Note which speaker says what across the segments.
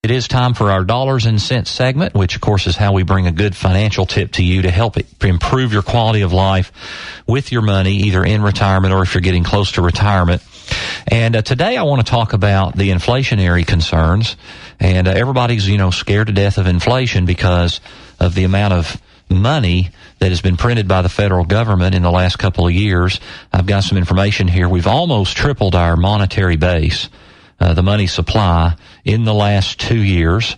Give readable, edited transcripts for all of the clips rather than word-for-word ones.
Speaker 1: It is time for our Dollars and Cents segment, which, of course, is how we bring a good financial tip to you to help it improve your quality of life with your money, either in retirement or if you're getting close to retirement. And today I want to talk about the inflationary concerns. And everybody's, scared to death of inflation because of the amount of money that has been printed by the federal government in the last couple of years. I've got some information here. We've almost tripled our monetary base, the money supply, in the last 2 years.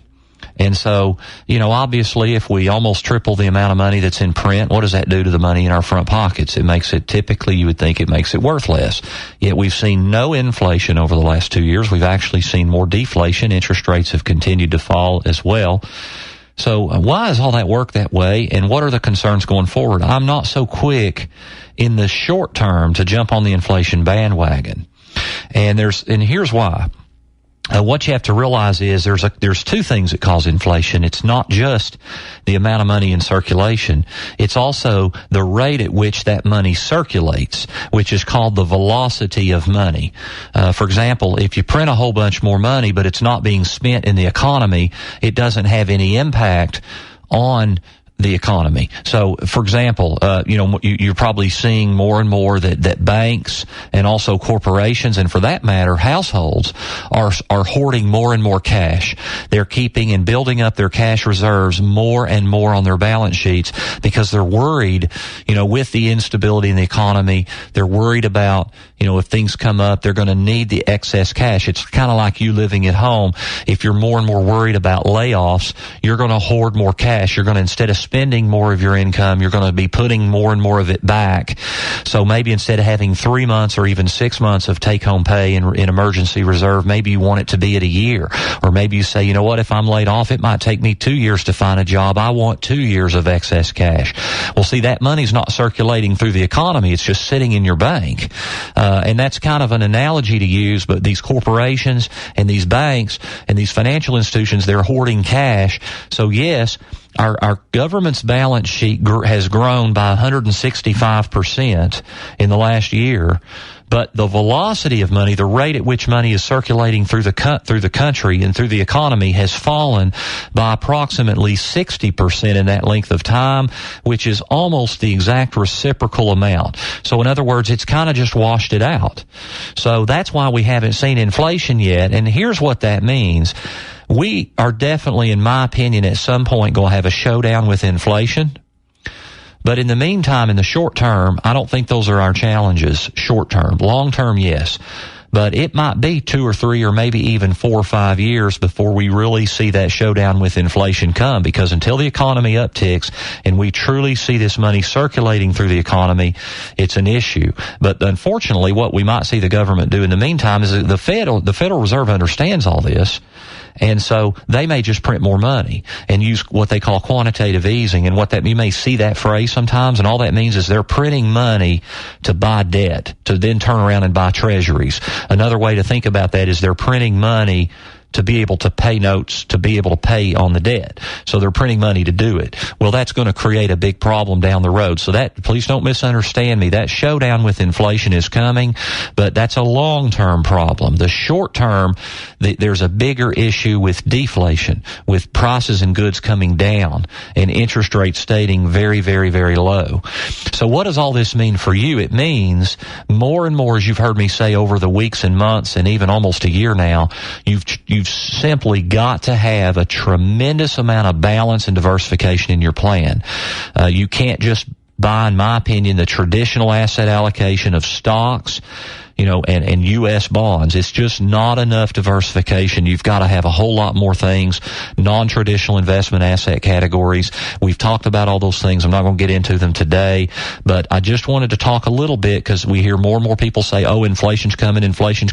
Speaker 1: And so, obviously, if we almost triple the amount of money that's in print, what does that do to the money in our front pockets? It makes it, typically, you would think it makes it worth less. Yet we've seen no inflation over the last 2 years. We've actually seen more deflation. Interest rates have continued to fall as well. So why does all that work that way, and what are the concerns going forward? I'm not so quick in the short term to jump on the inflation bandwagon. And here's why. What you have to realize is there's two things that cause inflation. It's not just the amount of money in circulation. It's also the rate at which that money circulates, which is called the velocity of money. For example, if you print a whole bunch more money, but it's not being spent in the economy, it doesn't have any impact on the economy. So, for example, you're probably seeing more and more that banks and also corporations, and for that matter, households are hoarding more and more cash. They're keeping and building up their cash reserves more and more on their balance sheets because they're worried, with the instability in the economy, they're worried about, if things come up, they're going to need the excess cash. It's kind of like you living at home. If you're more and more worried about layoffs, you're going to hoard more cash. You're going to, instead of spending more of your income, you're going to be putting more and more of it back. So maybe instead of having 3 months or even 6 months of take-home pay in emergency reserve, maybe you want it to be at a year. Or maybe you say, if I'm laid off, it might take me 2 years to find a job. I want 2 years of excess cash. Well, see, that money's not circulating through the economy. It's just sitting in your bank. And that's kind of an analogy to use, but these corporations and these banks and these financial institutions, they're hoarding cash. So yes, our government's balance sheet has grown by 165% in the last year, but the velocity of money, the rate at which money is circulating through the country and through the economy, has fallen by approximately 60% in that length of time, which is almost the exact reciprocal amount. So in other words, it's kind of just washed it out. So that's why we haven't seen inflation yet. And here's what that means. We are definitely, in my opinion, at some point going to have a showdown with inflation. But in the meantime, in the short term, I don't think those are our challenges short term. Long term, yes. But it might be 2 or 3 or maybe even 4 or 5 years before we really see that showdown with inflation come, because until the economy upticks and we truly see this money circulating through the economy, it's an issue. But unfortunately, what we might see the government do in the meantime is that the Federal Reserve understands all this. And so they may just print more money and use what they call quantitative easing. And you may see that phrase sometimes, and all that means is they're printing money to buy debt, to then turn around and buy treasuries. Another way to think about that is they're printing money to be able to pay notes, to be able to pay on the debt. So they're printing money to do it. Well, that's going to create a big problem down the road. So please don't misunderstand me. That showdown with inflation is coming, but that's a long-term problem. The short term, there's a bigger issue with deflation, with prices and goods coming down and interest rates staying very, very, very low. So what does all this mean for you? It means more and more, as you've heard me say over the weeks and months and even almost a year now, you've simply got to have a tremendous amount of balance and diversification in your plan. You can't just buy, in my opinion, the traditional asset allocation of stocks, and U.S. bonds. It's just not enough diversification. You've got to have a whole lot more things, non-traditional investment asset categories. We've talked about all those things. I'm not going to get into them today, but I just wanted to talk a little bit because we hear more and more people say, inflation's coming, and inflation's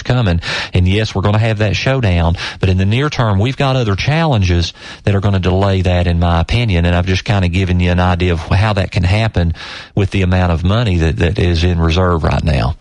Speaker 1: coming. And yes, we're going to have that showdown, but in the near term, we've got other challenges that are going to delay that, in my opinion. And I've just kind of given you an idea of how that can happen with the amount of money that is in reserve right now.